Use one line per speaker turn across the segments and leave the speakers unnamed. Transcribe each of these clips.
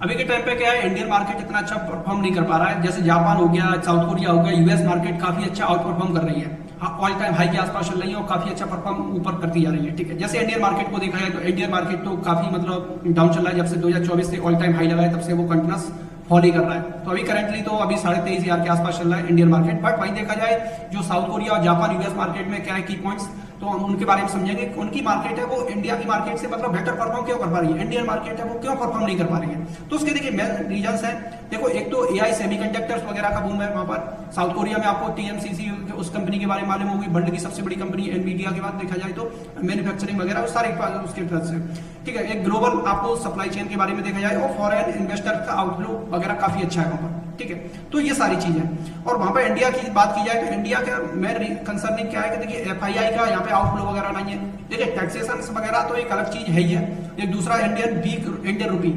अभी के टाइम पे क्या है, इंडियन मार्केट इतना अच्छा परफॉर्म नहीं कर पा रहा है। जैसे जापान हो गया, साउथ कोरिया हो गया, यूएस मार्केट काफी अच्छा आउट परफॉर्म कर रही है, ऑल टाइम हाई के आसपास चल रही है और काफी अच्छा परफॉर्म ऊपर करती जा रही है। ठीक है, जैसे इंडियन मार्केट को देखा जाए तो इंडियन मार्केट तो काफी मतलब डाउन चल रहा है। जब से 2024 से ऑल टाइम हाई लगा है तब से वो कंटिन्यूस फॉल ही कर रहा है। तो अभी करंटली तो अभी 23,500 के आसपास चल रहा है इंडियन मार्केट। बट वहीं देखा जाए जो साउथ कोरिया और जापान यूएस मार्केट में क्या है की पॉइंट्स, तो हम उनके बारे में समझेंगे कि उनकी मार्केट है वो इंडिया की मार्केट से मतलब बेटर परफॉर्म क्यों कर पा रही है, इंडियन मार्केट है वो क्यों परफॉर्म नहीं कर पा रही है। तो उसके देखिए मेन रीजंस है। देखो, एक तो एआई सेमीकंडक्टर्स वगैरह का बूम है वहां पर। साउथ कोरिया में आपको टीएमसीसी उस कंपनी के बारे में मालूम होगी, वर्ल्ड की सबसे बड़ी कंपनी एनवीडिया के बाद देखा जाए तो मैन्युफैक्चरिंग वगैरह सारे उसके तरफ से। ठीक है, एक ग्लोबल आपको सप्लाई चेन के बारे में देखा जाए और फॉरेन इन्वेस्टर का आउटलुक वगैरह काफी अच्छा है वहां पर। ठीक है, तो ये सारी चीजें। और वहां पर इंडिया की बात की जाए तो इंडिया का मेन कंसर्निंग क्या है कि देखिए एफआईआई का यहाँ पे आउटफ्लो वगैरह नहीं है। देखिए, टैक्सेशन वगैरह तो एक अलग चीज है ही है। एक दूसरा इंडियन रुपी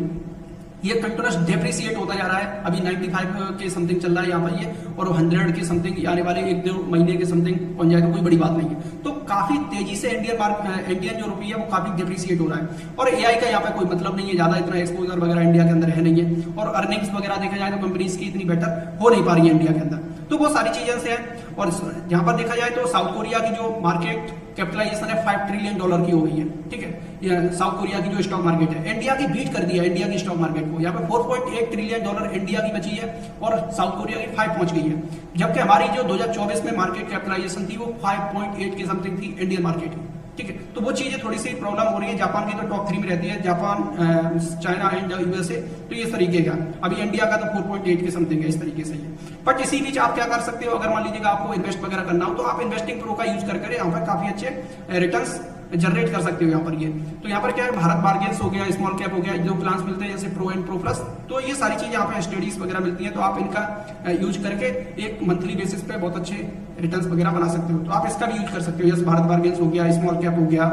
ये कंटिन्यूस डेप्रिसिएट होता जा रहा है। अभी 95 के समथिंग चल रहा है यहाँ पर ये, और 100 के समथिंग आने वाले 1-2 महीने के समथिंग पहुंच जाए तो कोई बड़ी बात नहीं है। तो काफी तेजी से इंडियन जो रुपये है वो काफी डेप्रिसिएट हो रहा है। और एआई का यहाँ पे कोई मतलब नहीं है, ज्यादा इतना एक्सपोजर वगैरह इंडिया के अंदर है नहीं है। और अर्निंग्स वगैरह देखा जाए तो कंपनीज की इतनी बेटर हो नहीं पा रही है इंडिया के अंदर। तो वो सारी चीजें से है। और यहाँ पर देखा जाए तो साउथ कोरिया की जो मार्केट कैपिटलाइजेशन है $5 ट्रिलियन की हो गई है। ठीक है, साउथ कोरिया की जो स्टॉक मार्केट है इंडिया की बीट कर दिया है, इंडिया की स्टॉक मार्केट को। यहाँ पे $4.8 ट्रिलियन इंडिया की बची है और साउथ कोरिया की 5 पहुंच गई है। जबकि हमारी जो 2024 में मार्केट कैपिटलाइजेशन थी वो 5.8 के समथिंग थी इंडियन मार्केट की। ठीक है, तो वो चीजें थोड़ी सी प्रॉब्लम हो रही है। जापान की तो टॉप 3 में रहती है, जापान, चाइना एंड यूएसए। तो ये तरीके का। अभी इंडिया का तो 4.8 के समथिंग है, इस तरीके से है। बट इसी बीच आप क्या कर सकते हो, अगर मान लीजिएगा आपको इन्वेस्ट वगैरह करना हो तो आप इन्वेस्टिंग प्रो का यूज करके यहाँ पर काफी अच्छे रिटर्न्स जनरेट कर सकते हो यहाँ पर ये। तो यहाँ पर क्या है, भारत बार्गेन्स हो गया, स्मॉल कैप हो गया, जो प्लान्स मिलते हैं जैसे प्रो एंड प्रो प्लस, तो ये सारी चीजें यहाँ पे स्टडीज वगैरह मिलती है। तो आप इनका यूज करके एक मंथली बेसिस पे बहुत अच्छे रिटर्न्स वगैरह बना सकते हो। तो आप इसका भी यूज कर सकते हो, जैसे भारत बार्गेन्स हो गया, स्मॉल कैप हो गया,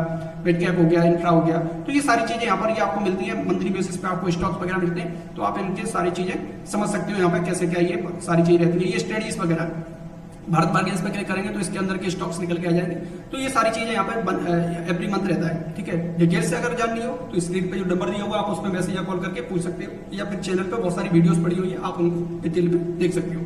मिड कैप हो गया, इंफ्रा हो गया। तो ये सारी चीजें यहाँ पर ये आपको मिलती है मंथली बेसिस पे, आपको स्टॉक्स वगैरह मिलते हैं। तो आप इनकी सारी चीजें समझ सकते हो यहाँ पे कैसे क्या ये सारी चीजें रहती है। ये स्टडीज वगैरह भारत बार्गेन्स पे क्लिक करेंगे तो इसके अंदर के स्टॉक्स निकल के आ जाएंगे। तो ये सारी चीजें यहाँ पे एवरी मंथ रहता है। ठीक है, डिटेल से अगर जाननी हो तो स्क्रीन पे जो नंबर दिया हुआ आप उसमें मैसेज या कॉल करके पूछ सकते हो, या फिर चैनल पे बहुत सारी वीडियोस पड़ी हुई है, आप उनको डिटेल पे देख सकते हो।